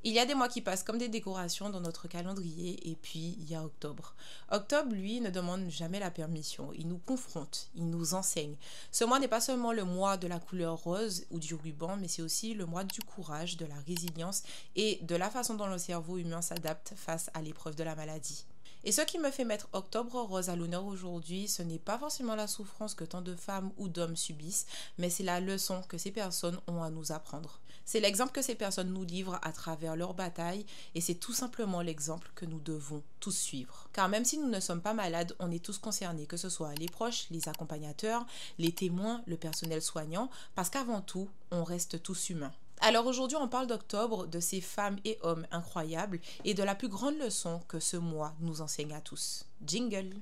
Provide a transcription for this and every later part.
Il y a des mois qui passent comme des décorations dans notre calendrier et puis il y a octobre. Octobre, lui, ne demande jamais la permission. Il nous confronte, il nous enseigne. Ce mois n'est pas seulement le mois de la couleur rose ou du ruban, mais c'est aussi le mois du courage, de la résilience et de la façon dont le cerveau humain s'adapte face à l'épreuve de la maladie. Et ce qui me fait mettre Octobre Rose à l'honneur aujourd'hui, ce n'est pas forcément la souffrance que tant de femmes ou d'hommes subissent, mais c'est la leçon que ces personnes ont à nous apprendre. C'est l'exemple que ces personnes nous livrent à travers leur bataille et c'est tout simplement l'exemple que nous devons tous suivre. Car même si nous ne sommes pas malades, on est tous concernés, que ce soit les proches, les accompagnateurs, les témoins, le personnel soignant, parce qu'avant tout, on reste tous humains. Alors aujourd'hui, on parle d'octobre, de ces femmes et hommes incroyables et de la plus grande leçon que ce mois nous enseigne à tous. Jingle!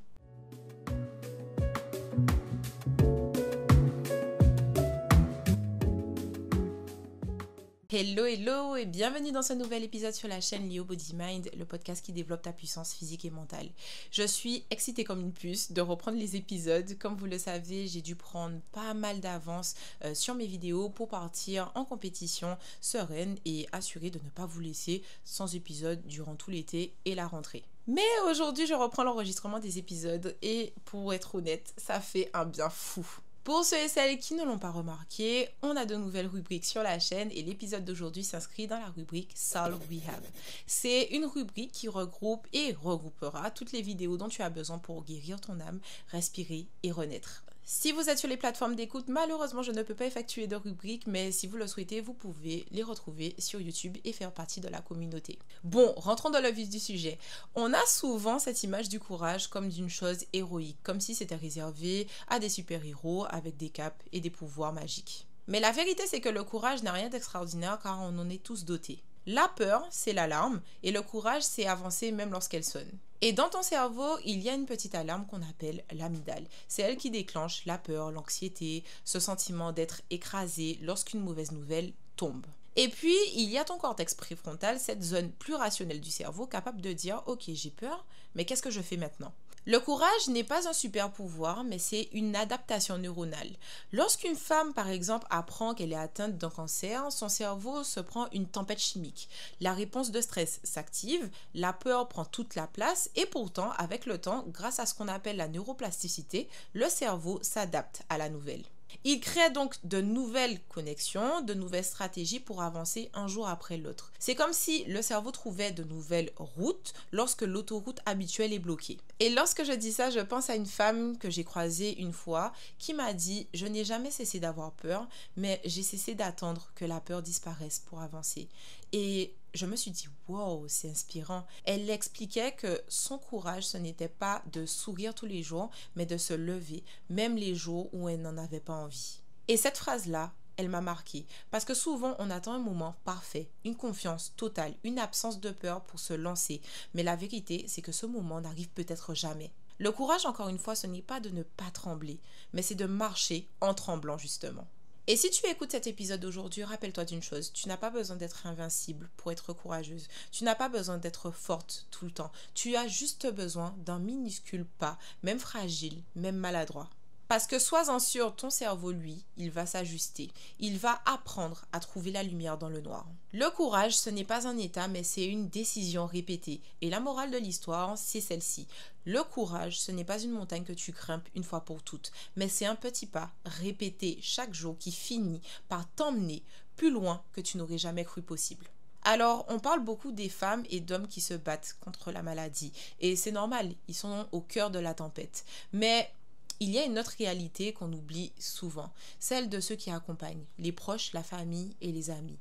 Hello, hello et bienvenue dans ce nouvel épisode sur la chaîne Leo Body Mind, le podcast qui développe ta puissance physique et mentale. Je suis excitée comme une puce de reprendre les épisodes. Comme vous le savez, j'ai dû prendre pas mal d'avance sur mes vidéos pour partir en compétition sereine et assurer de ne pas vous laisser sans épisode durant tout l'été et la rentrée. Mais aujourd'hui, je reprends l'enregistrement des épisodes et pour être honnête, ça fait un bien fou. Pour ceux et celles qui ne l'ont pas remarqué, on a de nouvelles rubriques sur la chaîne et l'épisode d'aujourd'hui s'inscrit dans la rubrique Soul Rehab. C'est une rubrique qui regroupe et regroupera toutes les vidéos dont tu as besoin pour guérir ton âme, respirer et renaître. Si vous êtes sur les plateformes d'écoute, malheureusement je ne peux pas effectuer de rubriques, mais si vous le souhaitez, vous pouvez les retrouver sur YouTube et faire partie de la communauté. Bon, rentrons dans le vif du sujet. On a souvent cette image du courage comme d'une chose héroïque, comme si c'était réservé à des super-héros avec des capes et des pouvoirs magiques. Mais la vérité, c'est que le courage n'a rien d'extraordinaire car on en est tous dotés. La peur, c'est l'alarme et le courage, c'est avancer même lorsqu'elle sonne. Et dans ton cerveau, il y a une petite alarme qu'on appelle l'amygdale. C'est elle qui déclenche la peur, l'anxiété, ce sentiment d'être écrasé lorsqu'une mauvaise nouvelle tombe. Et puis, il y a ton cortex préfrontal, cette zone plus rationnelle du cerveau capable de dire « Ok, j'ai peur, mais qu'est-ce que je fais maintenant ?» Le courage n'est pas un super pouvoir, mais c'est une adaptation neuronale. Lorsqu'une femme, par exemple, apprend qu'elle est atteinte d'un cancer, son cerveau se prend une tempête chimique. La réponse de stress s'active, la peur prend toute la place et pourtant, avec le temps, grâce à ce qu'on appelle la neuroplasticité, le cerveau s'adapte à la nouvelle. Il crée donc de nouvelles connexions, de nouvelles stratégies pour avancer un jour après l'autre. C'est comme si le cerveau trouvait de nouvelles routes lorsque l'autoroute habituelle est bloquée. Et lorsque je dis ça, je pense à une femme que j'ai croisée une fois qui m'a dit « Je n'ai jamais cessé d'avoir peur, mais j'ai cessé d'attendre que la peur disparaisse pour avancer. » Et je me suis dit « Wow, c'est inspirant ». Elle expliquait que son courage, ce n'était pas de sourire tous les jours, mais de se lever, même les jours où elle n'en avait pas envie. Et cette phrase-là, elle m'a marquée, parce que souvent on attend un moment parfait, une confiance totale, une absence de peur pour se lancer. Mais la vérité, c'est que ce moment n'arrive peut-être jamais. Le courage, encore une fois, ce n'est pas de ne pas trembler, mais c'est de marcher en tremblant justement. Et si tu écoutes cet épisode d'aujourd'hui, rappelle-toi d'une chose, tu n'as pas besoin d'être invincible pour être courageuse. Tu n'as pas besoin d'être forte tout le temps. Tu as juste besoin d'un minuscule pas, même fragile, même maladroit. Parce que sois-en sûr, ton cerveau, lui, il va s'ajuster. Il va apprendre à trouver la lumière dans le noir. Le courage, ce n'est pas un état, mais c'est une décision répétée. Et la morale de l'histoire, c'est celle-ci. Le courage, ce n'est pas une montagne que tu grimpes une fois pour toutes, mais c'est un petit pas répété chaque jour qui finit par t'emmener plus loin que tu n'aurais jamais cru possible. Alors, on parle beaucoup des femmes et d'hommes qui se battent contre la maladie. Et c'est normal, ils sont au cœur de la tempête. Mais il y a une autre réalité qu'on oublie souvent, celle de ceux qui accompagnent, les proches, la famille et les amis.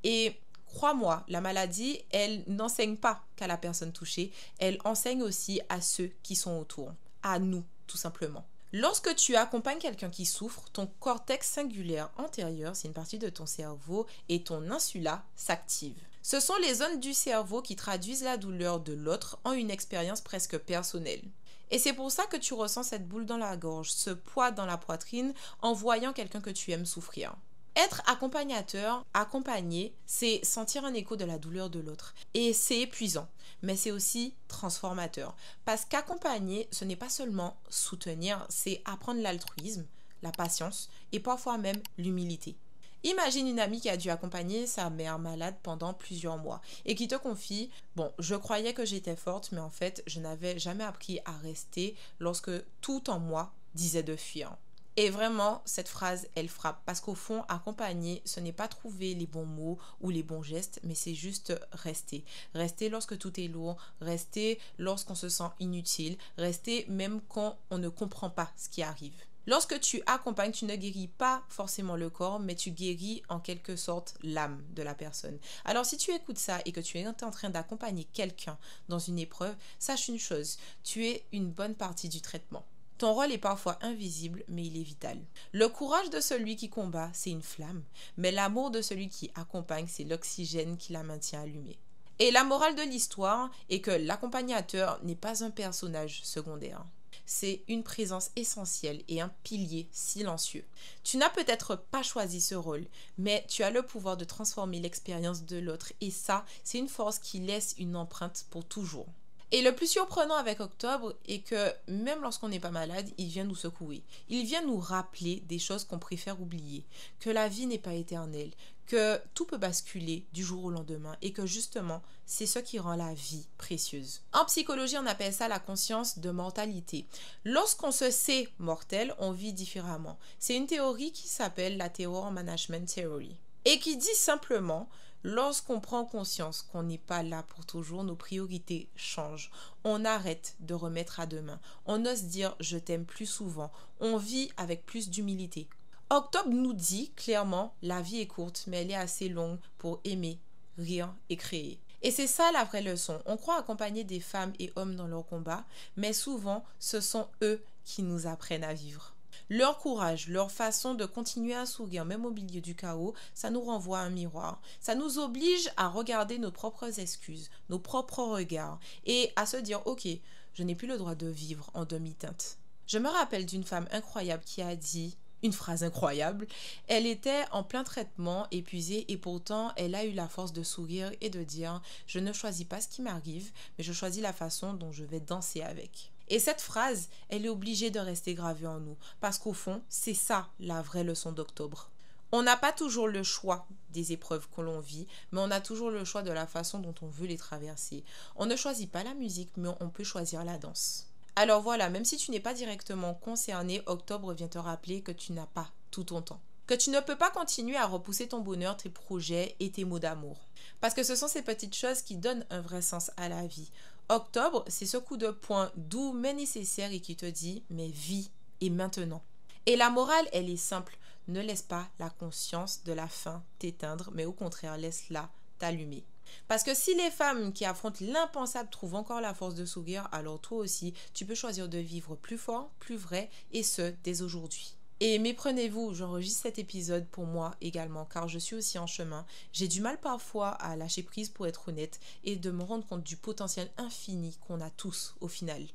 Et crois-moi, la maladie, elle n'enseigne pas qu'à la personne touchée, elle enseigne aussi à ceux qui sont autour, à nous, tout simplement. Lorsque tu accompagnes quelqu'un qui souffre, ton cortex singulaire antérieur, c'est une partie de ton cerveau, et ton insula s'active. Ce sont les zones du cerveau qui traduisent la douleur de l'autre en une expérience presque personnelle. Et c'est pour ça que tu ressens cette boule dans la gorge, ce poids dans la poitrine en voyant quelqu'un que tu aimes souffrir. Être accompagnateur, accompagné, c'est sentir un écho de la douleur de l'autre. Et c'est épuisant, mais c'est aussi transformateur. Parce qu'accompagner, ce n'est pas seulement soutenir, c'est apprendre l'altruisme, la patience et parfois même l'humilité. Imagine une amie qui a dû accompagner sa mère malade pendant plusieurs mois et qui te confie: bon, je croyais que j'étais forte, mais en fait, je n'avais jamais appris à rester lorsque tout en moi disait de fuir. Et vraiment, cette phrase, elle frappe parce qu'au fond, accompagner, ce n'est pas trouver les bons mots ou les bons gestes, mais c'est juste rester. Rester lorsque tout est lourd, rester lorsqu'on se sent inutile, rester même quand on ne comprend pas ce qui arrive. Lorsque tu accompagnes, tu ne guéris pas forcément le corps, mais tu guéris en quelque sorte l'âme de la personne. Alors si tu écoutes ça et que tu es en train d'accompagner quelqu'un dans une épreuve, sache une chose, tu es une bonne partie du traitement. Ton rôle est parfois invisible, mais il est vital. Le courage de celui qui combat, c'est une flamme, mais l'amour de celui qui accompagne, c'est l'oxygène qui la maintient allumée. Et la morale de l'histoire est que l'accompagnateur n'est pas un personnage secondaire. C'est une présence essentielle et un pilier silencieux. Tu n'as peut-être pas choisi ce rôle, mais tu as le pouvoir de transformer l'expérience de l'autre et ça, c'est une force qui laisse une empreinte pour toujours. Et le plus surprenant avec Octobre est que même lorsqu'on n'est pas malade, il vient nous secouer. Il vient nous rappeler des choses qu'on préfère oublier, que la vie n'est pas éternelle, que tout peut basculer du jour au lendemain et que justement, c'est ce qui rend la vie précieuse. En psychologie, on appelle ça la conscience de mortalité. Lorsqu'on se sait mortel, on vit différemment. C'est une théorie qui s'appelle la Terror Management Theory et qui dit simplement: lorsqu'on prend conscience qu'on n'est pas là pour toujours, nos priorités changent. On arrête de remettre à demain. On ose dire je t'aime plus souvent. On vit avec plus d'humilité. Octobre nous dit clairement: la vie est courte, mais elle est assez longue pour aimer, rire et créer. Et c'est ça la vraie leçon. On croit accompagner des femmes et hommes dans leur combat, mais souvent ce sont eux qui nous apprennent à vivre. Leur courage, leur façon de continuer à sourire même au milieu du chaos, ça nous renvoie à un miroir. Ça nous oblige à regarder nos propres excuses, nos propres regards et à se dire: ok, je n'ai plus le droit de vivre en demi-teinte. Je me rappelle d'une femme incroyable qui a dit une phrase incroyable. Elle était en plein traitement, épuisée et pourtant elle a eu la force de sourire et de dire: je ne choisis pas ce qui m'arrive, mais je choisis la façon dont je vais danser avec. Et cette phrase, elle est obligée de rester gravée en nous, parce qu'au fond, c'est ça la vraie leçon d'Octobre. On n'a pas toujours le choix des épreuves que l'on vit, mais on a toujours le choix de la façon dont on veut les traverser. On ne choisit pas la musique, mais on peut choisir la danse. Alors voilà, même si tu n'es pas directement concerné, Octobre vient te rappeler que tu n'as pas tout ton temps. Que tu ne peux pas continuer à repousser ton bonheur, tes projets et tes mots d'amour. Parce que ce sont ces petites choses qui donnent un vrai sens à la vie. Octobre, c'est ce coup de poing doux mais nécessaire et qui te dit: mais vis et maintenant. Et la morale, elle est simple. Ne laisse pas la conscience de la fin t'éteindre, mais au contraire, laisse-la t'allumer. Parce que si les femmes qui affrontent l'impensable trouvent encore la force de sourire, alors toi aussi, tu peux choisir de vivre plus fort, plus vrai, et ce, dès aujourd'hui. Et méprenez-vous, j'enregistre cet épisode pour moi également, car je suis aussi en chemin. J'ai du mal parfois à lâcher prise, pour être honnête, et de me rendre compte du potentiel infini qu'on a tous au final.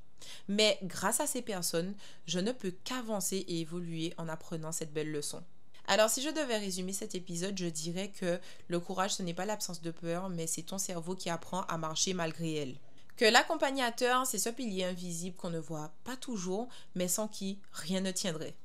Mais grâce à ces personnes, je ne peux qu'avancer et évoluer en apprenant cette belle leçon. Alors si je devais résumer cet épisode, je dirais que le courage, ce n'est pas l'absence de peur, mais c'est ton cerveau qui apprend à marcher malgré elle. Que l'accompagnateur, c'est ce pilier invisible qu'on ne voit pas toujours, mais sans qui rien ne tiendrait.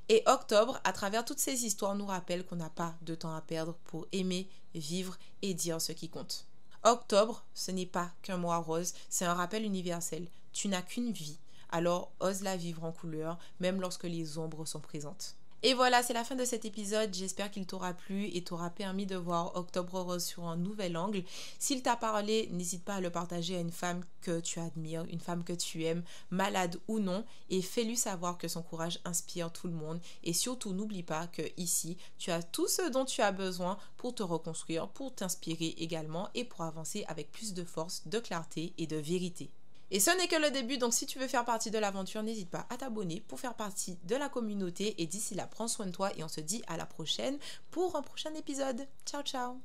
Et Octobre, à travers toutes ces histoires, nous rappelle qu'on n'a pas de temps à perdre pour aimer, vivre et dire ce qui compte. Octobre, ce n'est pas qu'un mois rose, c'est un rappel universel. Tu n'as qu'une vie, alors ose la vivre en couleur, même lorsque les ombres sont présentes. Et voilà, c'est la fin de cet épisode. J'espère qu'il t'aura plu et t'aura permis de voir Octobre Rose sur un nouvel angle. S'il t'a parlé, n'hésite pas à le partager à une femme que tu admires, une femme que tu aimes, malade ou non, et fais-lui savoir que son courage inspire tout le monde. Et surtout, n'oublie pas que ici, tu as tout ce dont tu as besoin pour te reconstruire, pour t'inspirer également et pour avancer avec plus de force, de clarté et de vérité. Et ce n'est que le début, donc si tu veux faire partie de l'aventure, n'hésite pas à t'abonner pour faire partie de la communauté. Et d'ici là, prends soin de toi et on se dit à la prochaine pour un prochain épisode. Ciao, ciao!